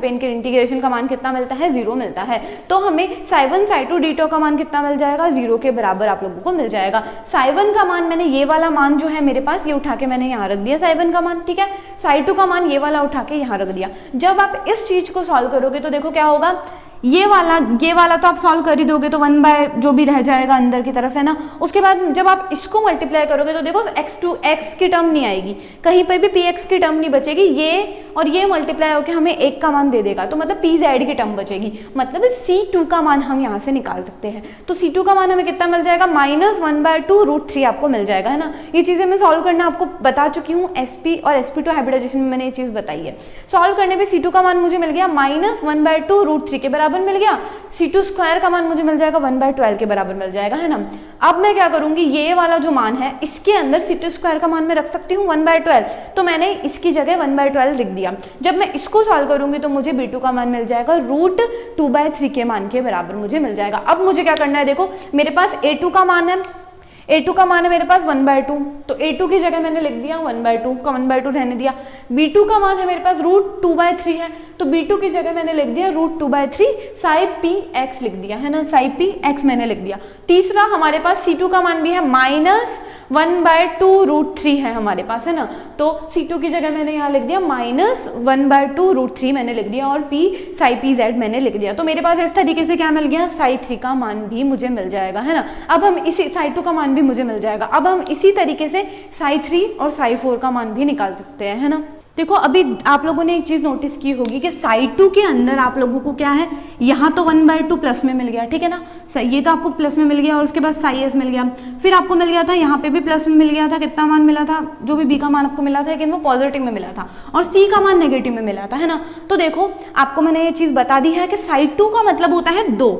इनके इंटीग्रेशन का मान कितना मिलता है, 0 मिलता है। तो हमें psi1 psi2 d2 का मान कितना मिल जाएगा, 0 के बराबर आप लोगों को मिल जाएगा। psi1 का मान, मैंने ये वाला मान जो है मेरे पास, ये उठा के मैंने यहाँ रख दिया psi1 का मान, ठीक है। psi2 का मान ये वाला उठा के यहाँ रख दिया। जब आप इस चीज को सॉल्व करोगे तो देखो क्या होगा, ये वाला तो आप सॉल्व कर ही दोगे, तो 1 जो भी रह जाएगा अंदर की तरफ, है ना। उसके बाद जब आप इसको मल्टीप्लाई करोगे तो देखो x की टर्म नहीं आएगी, कहीं पर भी px की टर्म नहीं बचेगी। ये और ये मल्टीप्लाई होकर हमें 1 का मान दे देगा, तो मतलब pz की टर्म बचेगी। मतलब c2 का मान हम यहाँ से निकाल सकते हैं। तो c2 का मान हमें कितना मिल जाएगा, -1/2 √3 आपको मिल जाएगा, है ना। ये चीज़ें मैं सॉल्व करना आपको बता चुकी हूँ, sp और sp2 हाइब्रिडाइजेशन में मैंने ये चीज़ बताई है। सॉल्व करने पर c2 का मान मुझे मिल गया -1/2 √3 के बराबर मिल गया। c2 स्क्वायर का मान मुझे मिल जाएगा 1/12 के बराबर मिल जाएगा, है ना। अब मैं क्या करूंगी, ये वाला जो मान है इसके अंदर c2 स्क्वायर का मान मैं रख सकती हूँ 1/12, तो मैंने इसकी जगह 1/12 लिख दिया। जब मैं इसको सॉल्व करूंगी तो मुझे b2 का मान मिल जाएगा √2/3 के मान के बराबर मुझे मिल जाएगा। अब मुझे क्या करना है, देखो मेरे पास a2 का मान है, a2 का मान है मेरे पास 1/2, तो a2 की जगह मैंने लिख दिया 1/2 का 1/2 रहने दिया। b2 का मान है मेरे पास √2/3 है, तो b2 की जगह मैंने लिख दिया √2/3 psi p x लिख दिया, है ना, psi p x मैंने लिख दिया। तीसरा हमारे पास c2 का मान भी है -1/2 √3 है हमारे पास, है ना। तो c2 की जगह मैंने यहाँ लिख दिया -1/2 √3 मैंने लिख दिया और p psi p z मैंने लिख दिया। तो मेरे पास इस तरीके से क्या मिल गया, psi3 का मान भी मुझे मिल जाएगा, है ना। अब हम इसी psi2 का मान भी मुझे मिल जाएगा। अब हम इसी तरीके से psi3 और psi4 का मान भी निकाल सकते हैं, है ना। देखो अभी आप लोगों ने एक चीज़ नोटिस की होगी कि psi2 के अंदर आप लोगों को क्या है, यहाँ तो 1/2 प्लस में मिल गया, ठीक है ना। ये तो आपको प्लस में मिल गया और उसके बाद psi s मिल गया, फिर आपको मिल गया था यहाँ पे भी प्लस में मिल गया था। कितना मान मिला था, जो भी b का मान आपको मिला था, लेकिन वो पॉजिटिव में मिला था, और c का मान नेगेटिव में मिला था, है ना। तो देखो आपको मैंने ये चीज़ बता दी है कि psi2 का मतलब होता है 2,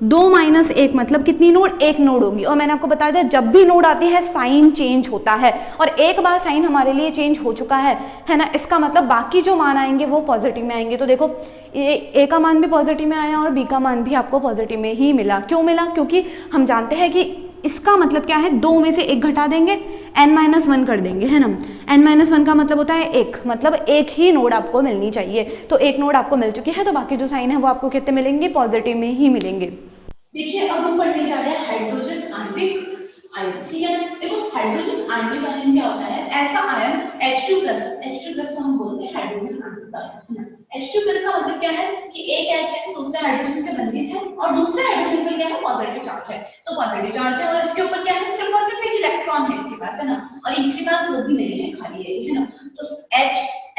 2 माइनस 1 मतलब कितनी नोड, 1 नोड होगी। और मैंने आपको बताया था जब भी नोड आती है साइन चेंज होता है, और एक बार साइन हमारे लिए चेंज हो चुका है ना, इसका मतलब बाकी जो मान आएंगे वो पॉजिटिव में आएंगे। तो देखो ए का मान भी पॉजिटिव में आया और बी का मान भी आपको पॉजिटिव में ही मिला। क्यों मिला? क्योंकि हम जानते हैं कि इसका मतलब क्या है, 2 में से 1 घटा देंगे, n-1 कर देंगे, है ना। n-1 का मतलब होता है 1, मतलब एक ही नोड आपको मिलनी चाहिए। तो एक नोड आपको मिल चुकी है, तो बाकी जो साइन है वो आपको कितने मिलेंगे, पॉजिटिव में ही मिलेंगे। देखिए अब हम पढ़ने जा रहे हैं हाइड्रोजन आणविक आयन, ठीक है। देखो हाइड्रोजन आणविक आयन क्या होता है, ऐसा आयन H2+ को हम बोलते हैं हाइड्रोजन आणविक आयन। H2+ का मतलब क्या है कि एक H है दूसरे हाइड्रोजन से बंधित है और दूसरे हाइड्रोजन पे क्या है, पॉजिटिव चार्ज है। तो पॉजिटिव चार्ज है और इसके ऊपर क्या है, सिर्फ और सिर्फ एक इलेक्ट्रॉन है इसके पास, है ना, और इसके पास वो भी नहीं है, खाली है ना। तो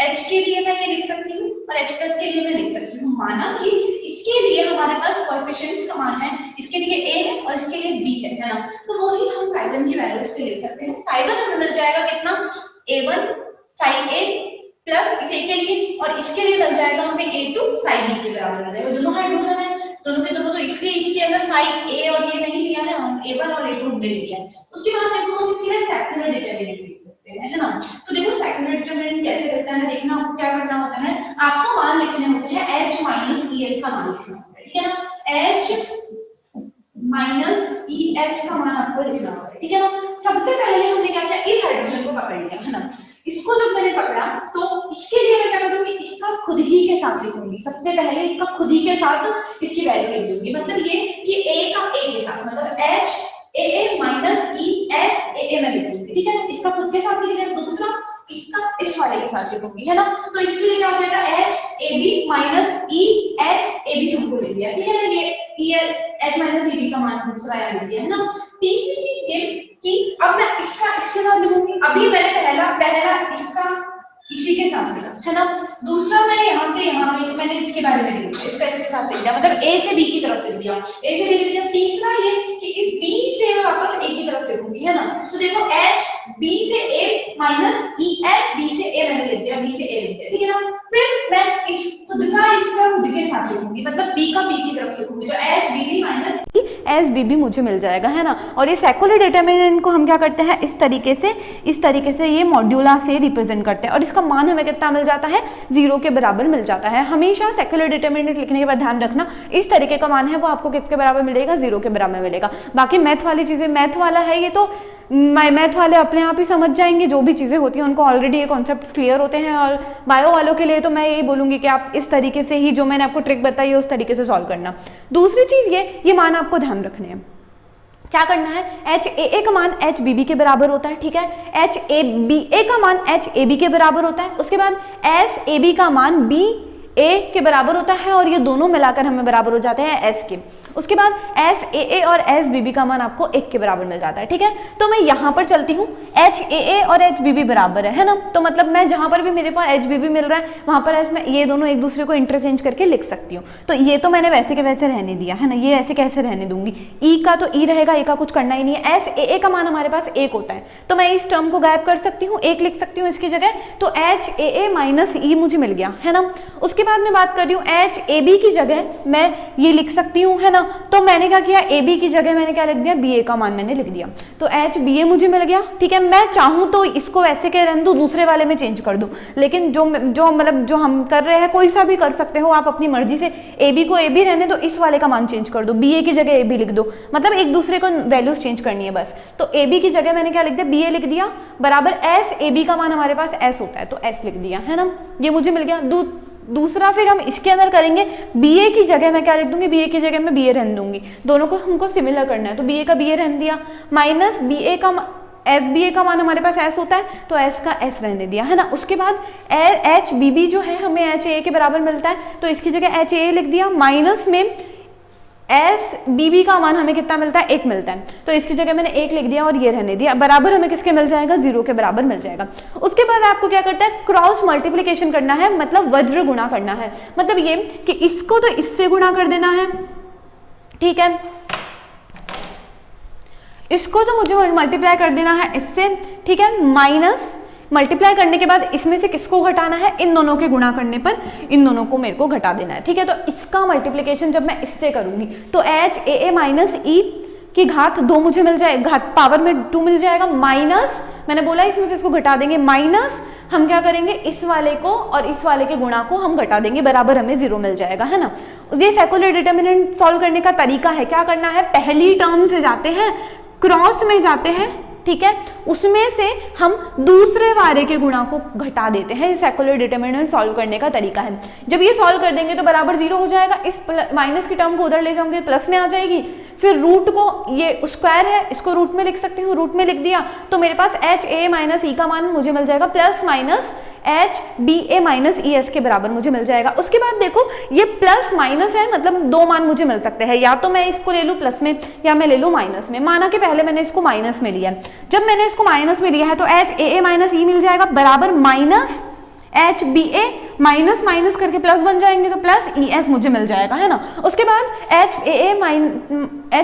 H के लिए मैं ये लिख सकती हूँ और H+ के लिए मैं लिख सकती हूँ। माना कि इसके लिए हमारे पास कोएफिशिएंट्स समान है, इसके लिए A है और इसके लिए B है ना। तो वही हम साइन की वैल्यू से ले सकते हैं। साइन हमें मिल जाएगा कितना, A1 sin A प्लस इसे के लिए, और इसके लिए मिल जाएगा हमें A2 sin B के बराबर मिल जाएगा। दोनों हाइड्रोजन है, दोनों के दोनों, तो इसलिए इसके अंदर sin A और ये नहीं लिया है, हम A1 और A2 ले लिया है। उसके बाद देखो हम इसके लिए सेक्युलर डिटरमिनेंट लिख सकते हैं, है ना। तो देखो सेक्युलर डिटरमिनेंट कैसे करते हैं, देखना आपको क्या करना होता है, आपको मान लिखने होते हैं H माइनस ES का मान लिखना होता है, ठीक है ना। H माइनस ES का मान आपको लिखना होता है, ठीक है ना। सबसे पहले हमने क्या किया, इस हाइड्रोजन को पकड़ लिया, है ना। इसको जब मैंने पकड़ा तो इसके लिए मैं क्या करूंगी, इसका खुद ही के साथ लिखूंगी। सबसे पहले इसका खुद ही के साथ इसकी वैल्यू लिख दूंगी। मतलब ये कि A का A के साथ, मतलब H AA minus ES AA मैं लिख दूंगी, ठीक है ना। इसका खुद के साथ लिख लिया, दूसरा इसका इस वाले के साथ लिखूंगी, है ना। तो इसके लिए क्या हो जाएगा, H AB minus ES AB हमको ले लिया, ठीक है ना। ये H माइनस EB का मान दूसरा यहाँ लिख दिया, है ना। तीसरी चीज ये कि अब मैं इसका इसके साथ लिखूंगी। अभी मैंने पहला इसका इसी के साथ लिखा, है ना। दूसरा मैं यहाँ से यहाँ पे मैंने इसके बारे में लिखा, इसका इसके साथ लिख दिया, मतलब A से B की तरफ लिख दिया, A से B लिख दिया। तीसरा ये कि इस B से मैं वापस A की तरफ लिखूंगी, है ना। तो देखो H B से A माइनस ES B से A मैंने लिख दिया, B से A लिख दिया, ठीक है ना। फिर मैं इस खुद के साथ लिखूंगी, मतलब B का B की तरफ लिखूंगी, तो H BB माइनस SBB मुझे मिल जाएगा, है ना। और ये सेक्युलर डिटरमिनेंट को हम क्या करते हैं, इस तरीके से ये मॉड्यूला से रिप्रेजेंट करते हैं, और इसका मान हमें कितना मिल जाता है, 0 के बराबर मिल जाता है। हमेशा सेक्युलर डिटरमिनेंट लिखने के बाद ध्यान रखना, इस तरीके का मान है वो आपको किसके बराबर मिलेगा, 0 के बराबर मिलेगा। बाकी मैथ वाली चीजें, मैथ वाला है ये तो मैथ वाले अपने आप ही समझ जाएंगे, जो भी चीज़ें होती हैं उनको ऑलरेडी ये कॉन्सेप्ट्स क्लियर होते हैं। और बायो वालों के लिए तो मैं यही बोलूँगी कि आप इस तरीके से ही, जो मैंने आपको ट्रिक बताई है उस तरीके से सॉल्व करना। दूसरी चीज़ ये मान आपको ध्यान रखने हैं। क्या करना है, HAA का मान HBB के बराबर होता है, ठीक है। HABA का मान HAB के बराबर होता है। उसके बाद SAB का मान BA के बराबर होता है, और ये दोनों मिलाकर हमें बराबर हो जाते हैं S के। उसके बाद SAA और SBB का मान आपको 1 के बराबर मिल जाता है, ठीक है। तो मैं यहाँ पर चलती हूँ, HAA और HBB बराबर है ना। तो मतलब मैं जहाँ पर भी मेरे पास HBB मिल रहा है वहाँ पर मैं ये दोनों एक दूसरे को इंटरचेंज करके लिख सकती हूँ। तो ये तो मैंने वैसे के वैसे रहने दिया, है ना। ये ऐसे कैसे रहने दूंगी, E का तो E रहेगा, E का कुछ करना ही नहीं है। SAA का मान हमारे पास 1 होता है, तो मैं इस टर्म को गायब कर सकती हूँ, 1 लिख सकती हूँ इसकी जगह। तो HAA माइनस E मुझे मिल गया, है ना। उसके बाद मैं बात कर रही हूँ HAB की जगह मैं ये लिख सकती हूँ, है ना। तो मैंने क्या किया, AB की जगह मैंने क्या लिख दिया, BA का मान मैंने लिख दिया। तो HBA मुझे मिल गया, ठीक है। मैं चाहूँ तो इसको वैसे के रहने दूँ, दूसरे वाले में चेंज कर दूँ, लेकिन जो मतलब जो हम कर रहे हैं कोई सा भी कर सकते हो आप अपनी मर्जी से। AB को AB रहने दो, इस वाले का मान चेंज कर दो, BA की जगह AB लिख दो, मतलब एक दूसरे को वैल्यूज चेंज करनी है बस। तो AB की जगह मैंने क्या लिख दिया, BA लिख दिया, बराबर SAB का मान हमारे पास S होता है, तो S लिख दिया, है ना। ये मुझे मिल गया। दूसरा फिर हम इसके अंदर करेंगे, BA की जगह मैं क्या लिख दूंगी, BA की जगह मैं BA रहने दूंगी, दोनों को हमको सिमिलर करना है। तो BA का BA रहने दिया, माइनस BA का SBA का मान हमारे पास S होता है, तो S का S रहने दिया, है ना। उसके बाद HBB जो है हमें HA के बराबर मिलता है, तो इसकी जगह HA लिख दिया, माइनस में SBB का मान हमें कितना मिलता है, 1 मिलता है, तो इसकी जगह मैंने 1 लिख दिया और ये रहने दिया, बराबर हमें किसके मिल जाएगा, 0 के बराबर मिल जाएगा। उसके बाद आपको क्या करता है, क्रॉस मल्टीप्लिकेशन करना है, मतलब वज्र गुणा करना है। मतलब ये कि इसको तो इससे गुणा कर देना है, ठीक है, इसको तो मुझे मल्टीप्लाई कर देना है इससे, ठीक है, मल्टीप्लाई करने के बाद इसमें से किसको घटाना है, इन दोनों के गुणा करने पर इन दोनों को मेरे को घटा देना है, ठीक है। तो इसका मल्टीप्लिकेशन जब मैं इससे करूंगी तो एच ए ए माइनस ई की घात 2 मुझे मिल जाएगा, घात पावर में 2 मिल जाएगा, माइनस मैंने बोला इसमें से इसको घटा देंगे, माइनस हम क्या करेंगे इस वाले को और इस वाले के गुणा को हम घटा देंगे, बराबर हमें 0 मिल जाएगा, है ना। ये सेकुलर डिटर्मिनेंट सॉल्व करने का तरीका है, क्या करना है, पहली टर्म से जाते हैं, क्रॉस में जाते हैं, ठीक है, उसमें से हम दूसरे वाले के गुणा को घटा देते हैं। ये सेकुलर डिटर्मिनेंट सॉल्व करने का तरीका है। जब ये सॉल्व कर देंगे तो बराबर 0 हो जाएगा, इस माइनस की टर्म को उधर ले जाऊंगे प्लस में आ जाएगी, फिर रूट को, ये स्क्वायर है इसको रूट में लिख सकती हूँ, रूट में लिख दिया तो मेरे पास एच ए माइनस ई का मान मुझे मिल जाएगा प्लस माइनस एच बी ए माइनस ई एस के बराबर मुझे मिल जाएगा। उसके बाद देखो ये प्लस माइनस है, मतलब 2 मान मुझे मिल सकते हैं, या तो मैं इसको ले लूँ प्लस में या मैं ले लूँ माइनस में। माना कि पहले मैंने इसको माइनस में लिया है, जब मैंने इसको माइनस में लिया है तो एच ए ए माइनस ई मिल जाएगा बराबर माइनस एच बी ए, माइनस माइनस करके प्लस बन जाएंगे तो प्लस ई एस मुझे मिल जाएगा, है ना। उसके बाद एच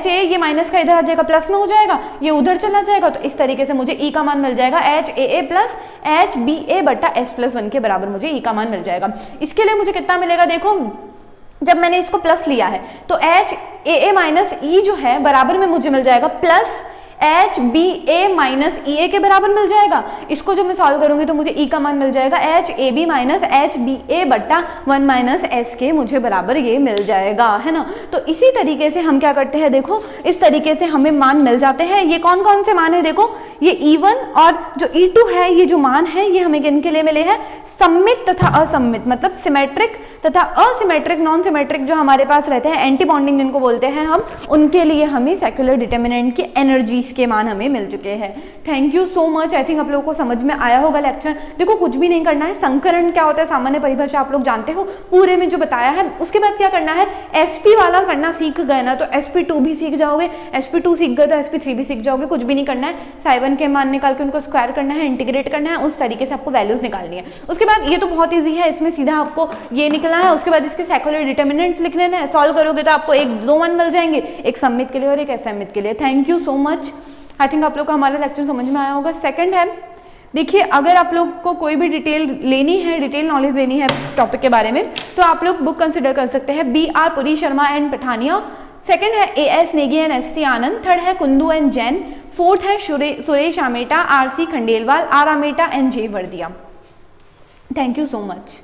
ए ये माइनस का इधर आ जाएगा, प्लस में हो जाएगा, ये उधर चला जाएगा, तो इस तरीके से मुझे ई का मान मिल जाएगा H A plus H B A बटा एस प्लस 1 के बराबर मुझे ई का मान मिल जाएगा। इसके लिए मुझे कितना मिलेगा, देखो जब मैंने इसको प्लस लिया है तो एच ए माइनस ई जो है बराबर में मुझे मिल जाएगा प्लस एच बी ए माइनस ई ए के बराबर मिल जाएगा। इसको जब मैं सॉल्व करूंगी तो मुझे ई का मान मिल जाएगा H A B minus H B A बट्टा 1 माइनस एस के मुझे बराबर ये मिल जाएगा, है ना। तो इसी तरीके से हम क्या करते हैं, देखो इस तरीके से हमें मान मिल जाते हैं। ये कौन कौन से मान है, देखो ये E1 और जो E2 है, ये जो मान है ये हमें किन के लिए मिले हैं, सममित तथा असममित, मतलब सिमेट्रिक तथा असिमेट्रिक, नॉन सिमेट्रिक जो हमारे पास रहते हैं, एंटी बॉन्डिंग जिनको बोलते हैं हम, उनके लिए हमें सेक्युलर डिटर्मिनेंट की एनर्जीज के मान हमें मिल चुके हैं। Thank you so much. I think आप लोगों को समझ में आया होगा लेक्चर। देखो कुछ भी नहीं करना है, संकरण क्या होता है सामान्य परिभाषा आप लोग जानते हो, पूरे में जो बताया है। उसके बाद क्या करना है, sp वाला करना सीख गए ना तो sp2 भी सीख जाओगे, sp2 सीख गए तो sp3 भी सीख जाओगे। कुछ भी नहीं करना है, साइवन के मान निकाल के उनको स्क्वायर करना है, इंटीग्रेट करना है, उस तरीके से आपको वैल्यूज निकालनी है। उसके बाद ये तो बहुत ईजी है, इसमें सीधा आपको ये निकलना है। उसके बाद इसके सेक्युलर डिटर्मिनेंट लिखने हैं, सॉल्व करोगे तो आपको 1-2 मान मिल जाएंगे, एक सममित के लिए और एक असममित के लिए। Thank you so much. I think आप लोग को हमारा लेक्चर समझ में आया होगा। सेकंड है, देखिए अगर आप लोग को कोई भी डिटेल लेनी है, डिटेल नॉलेज लेनी है टॉपिक के बारे में, तो आप लोग बुक कंसिडर कर सकते हैं B.R. Puri Sharma and Pathania. Second है A.S. Negi and S.C. Anand. Third है कुंदू एंड जैन। फोर्थ है Suresh Ameta, R.C. Khandelwal, R. Ameta and J. Vardia. Thank you so much.